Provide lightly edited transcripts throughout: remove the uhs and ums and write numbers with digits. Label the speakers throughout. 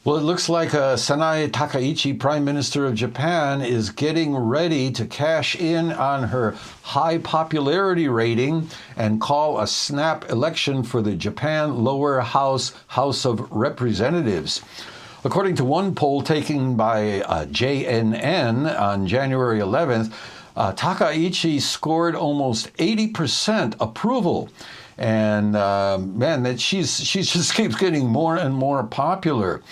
Speaker 1: Well, it looks like Sanae Takaichi, Prime Minister of Japan, is getting ready to cash in on her high popularity rating and call a snap election for the Japan Lower House, House of Representatives. According to one poll taken by JNN on January 11th, Takaichi scored almost 80% approval. And man, that she just keeps getting more and more popular.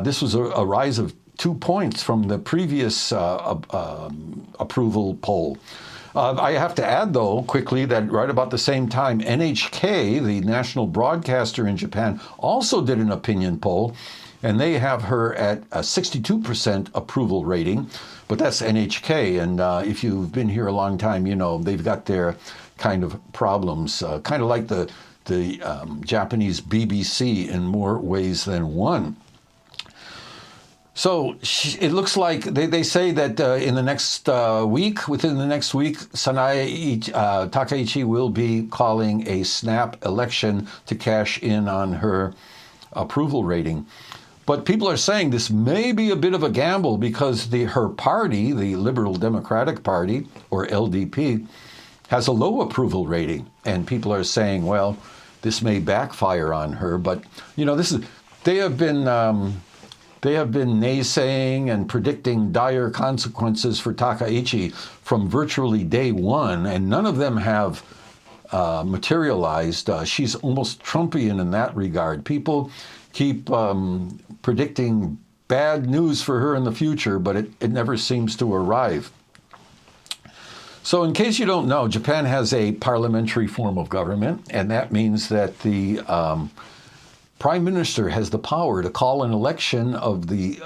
Speaker 1: This was a rise of 2 points from the previous approval poll. I have to add, though, quickly that right about the same time, NHK, the national broadcaster in Japan, also did an opinion poll, and they have her at a 62% approval rating. But that's NHK, and if you've been here a long time, you know they've got their kind of problems, kind of like the Japanese BBC in more ways than one. So it looks like they say that in the next within the next week, Sanae Takaichi will be calling a snap election to cash in on her approval rating. But people are saying this may be a bit of a gamble because her party, the Liberal Democratic Party, or LDP, has a low approval rating. And people are saying, well, this may backfire on her. But, you know, they have been naysaying and predicting dire consequences for Takaichi from virtually day one, and none of them have materialized. She's almost Trumpian in that regard. People keep predicting bad news for her in the future, but it never seems to arrive. So in case you don't know, Japan has a parliamentary form of government, and that means that the Prime Minister has the power to call an election of the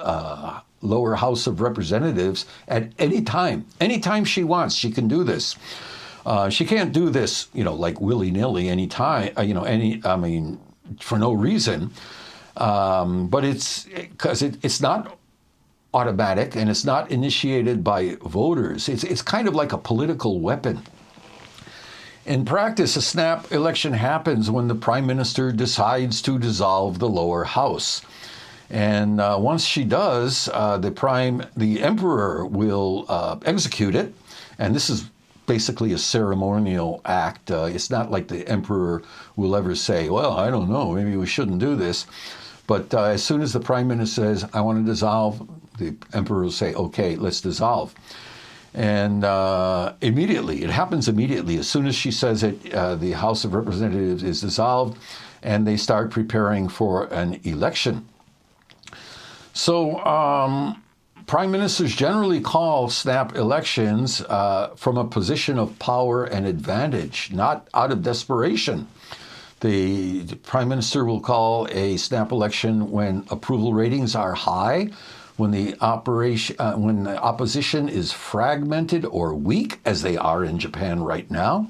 Speaker 1: lower House of Representatives at any time. Anytime she wants, she can do this. She can't do this, like willy-nilly anytime, for no reason. But it's because it's not automatic and it's not initiated by voters. It's kind of like a political weapon. In practice, a snap election happens when the prime minister decides to dissolve the lower house. And once she does, the emperor will execute it. And this is basically a ceremonial act. It's not like the emperor will ever say, well, I don't know, maybe we shouldn't do this. But as soon as the prime minister says, I want to dissolve, the emperor will say, okay, let's dissolve. And immediately, it happens immediately. As soon as she says it, the House of Representatives is dissolved, and they start preparing for an election. So prime ministers generally call snap elections from a position of power and advantage, not out of desperation. The prime minister will call a snap election when approval ratings are high, when the opposition is fragmented or weak, as they are in Japan right now,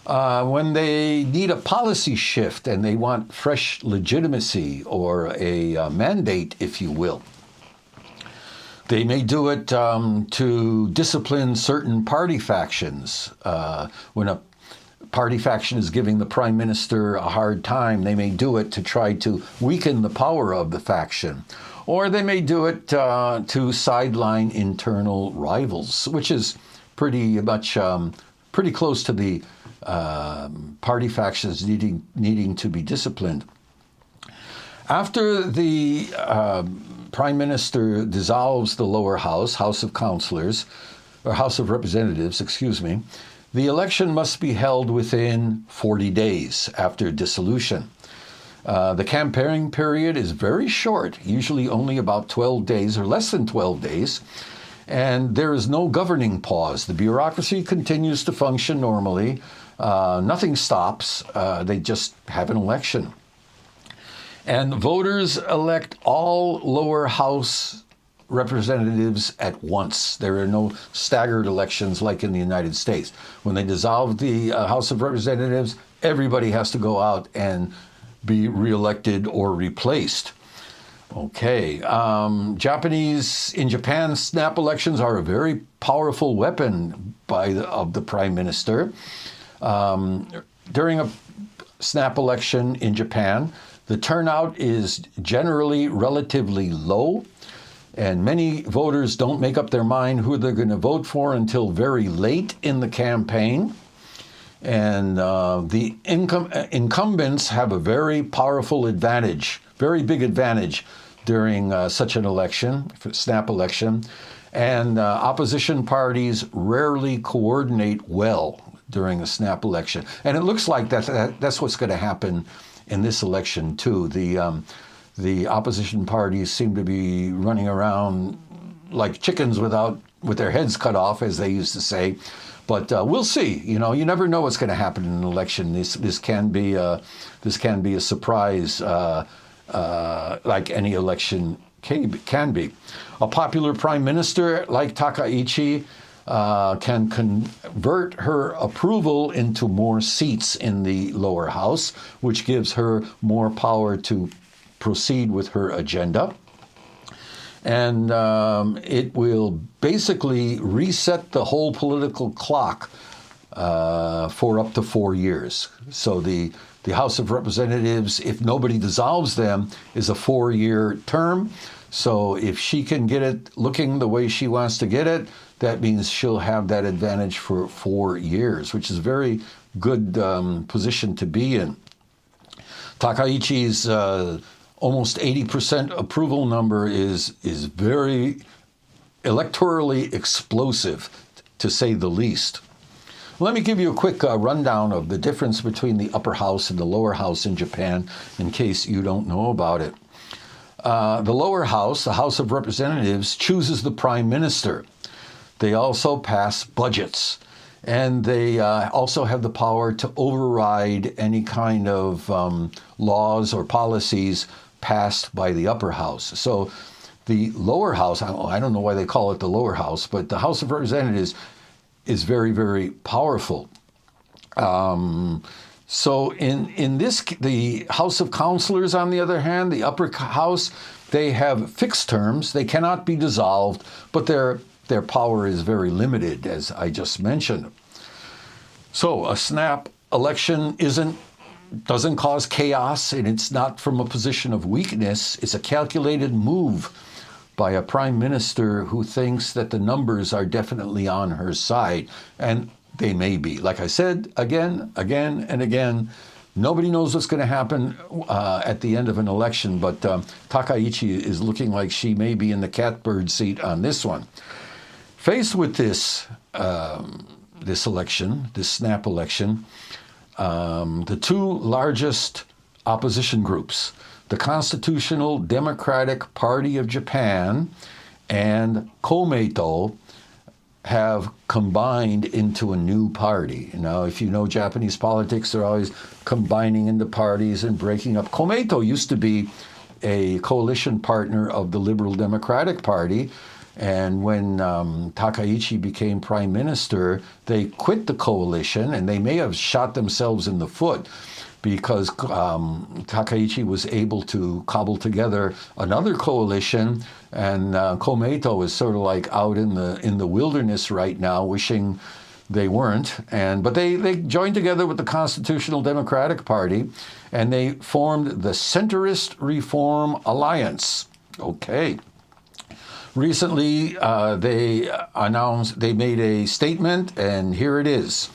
Speaker 1: when they need a policy shift and they want fresh legitimacy or a mandate, if you will. They may do it to discipline certain party factions. When a party faction is giving the prime minister a hard time, they may do it to try to weaken the power of the faction. Or they may do it to sideline internal rivals, which is pretty much pretty close to the party factions needing to be disciplined. After the prime minister dissolves the lower house, House of Councilors, or House of Representatives, the election must be held within 40 days after dissolution. The campaigning period is very short, usually only about 12 days or less than 12 days, and there is no governing pause. The bureaucracy continues to function normally. Nothing stops. They just have an election. And voters elect all lower house representatives at once. There are no staggered elections like in the United States. When they dissolve the House of Representatives, everybody has to go out and be reelected or replaced. Okay, in Japan, snap elections are a very powerful weapon of the prime minister. During a snap election in Japan, The turnout is generally relatively low, and many voters don't make up their mind who they're going to vote for until very late in the campaign. And the incumbents have a very powerful advantage, very big advantage during such an election, snap election. And opposition parties rarely coordinate well during a snap election. And it looks like that's what's going to happen in this election, too. The opposition parties seem to be running around like chickens with their heads cut off, as they used to say. But we'll see. You know, you never know what's going to happen in an election. This can be a surprise, like any election can be. A popular prime minister like Takaichi can convert her approval into more seats in the lower house, which gives her more power to proceed with her agenda. And it will basically reset the whole political clock for up to 4 years. So the House of Representatives, if nobody dissolves them, is a 4-year term. So if she can get it looking the way she wants to get it, that means she'll have that advantage for 4 years, which is a very good position to be in. Takaichi's almost 80% approval number is very electorally explosive, to say the least. Let me give you a quick rundown of the difference between the upper house and the lower house in Japan, in case you don't know about it. The lower house, the House of Representatives, chooses the prime minister. They also pass budgets, and they also have the power to override any kind of laws or policies passed by the upper house. So the lower house, I don't know why they call it the lower house, but the House of Representatives is very, very powerful. So in this, the House of Councilors, on the other hand, the upper house, they have fixed terms. They cannot be dissolved, but their power is very limited, as I just mentioned. So a snap election doesn't cause chaos, and it's not from a position of weakness. It's a calculated move by a prime minister who thinks that the numbers are definitely on her side, and they may be. Like I said, again, and again, nobody knows what's going to happen at the end of an election, but Takaichi is looking like she may be in the catbird seat on this one. Faced with this election, this snap election, the two largest opposition groups, the Constitutional Democratic Party of Japan and Komeito, have combined into a new party. Now, if you know Japanese politics, they're always combining into parties and breaking up. Komeito used to be a coalition partner of the Liberal Democratic Party, and when Takaichi became prime minister, they quit the coalition, and they may have shot themselves in the foot, because Takaichi was able to cobble together another coalition, and Komeito is sort of like out in the wilderness right now, wishing they weren't. But they joined together with the Constitutional Democratic Party, and they formed the Centrist Reform Alliance. Okay. Recently, they made a statement, and here it is.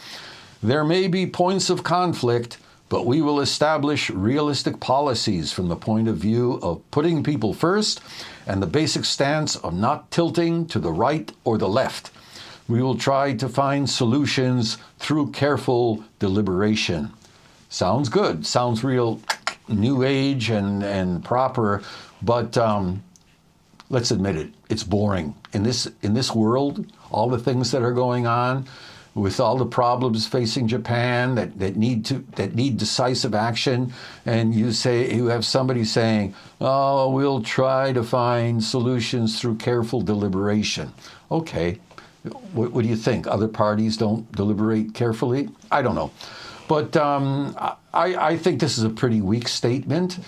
Speaker 1: There may be points of conflict, but we will establish realistic policies from the point of view of putting people first and the basic stance of not tilting to the right or the left. We will try to find solutions through careful deliberation. Sounds good. Sounds real new age and proper, but let's admit it, it's boring. In this world, all the things that are going on, with all the problems facing Japan that need decisive action, and you have somebody saying, "Oh, we'll try to find solutions through careful deliberation." Okay, what do you think? Other parties don't deliberate carefully? I don't know, but I think this is a pretty weak statement.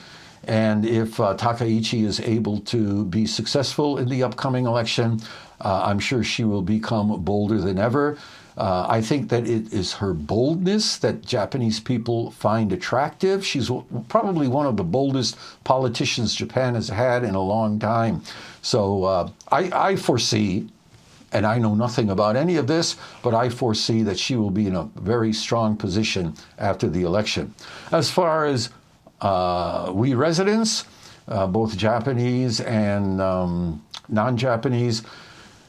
Speaker 1: And if Takaichi is able to be successful in the upcoming election, I'm sure she will become bolder than ever. I think that it is her boldness that Japanese people find attractive. She's probably one of the boldest politicians Japan has had in a long time. So I foresee, and I know nothing about any of this, but I foresee that she will be in a very strong position after the election. As far as we residents, both Japanese and non-Japanese,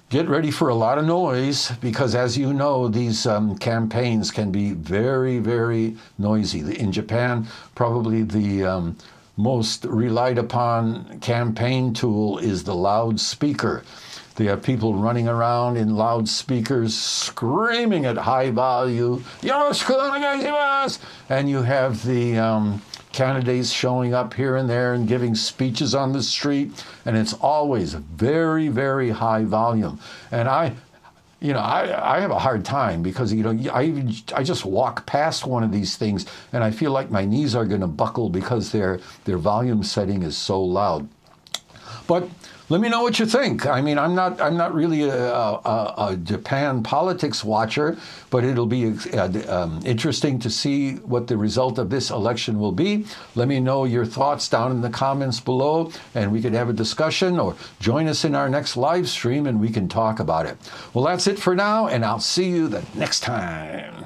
Speaker 1: get ready for a lot of noise because, as you know, these campaigns can be very, very noisy. In Japan, probably the most relied upon campaign tool is the loudspeaker. They have people running around in loudspeakers screaming at high volume, "Yoroshiku onegaishimasu!" And you have the candidates showing up here and there and giving speeches on the street, and it's always very, very high volume. And I have a hard time because, I just walk past one of these things and I feel like my knees are going to buckle because their volume setting is so loud. But let me know what you think. I mean, I'm not really a Japan politics watcher, but it'll be interesting to see what the result of this election will be. Let me know your thoughts down in the comments below, and we can have a discussion, or join us in our next live stream and we can talk about it. Well, that's it for now, and I'll see you the next time.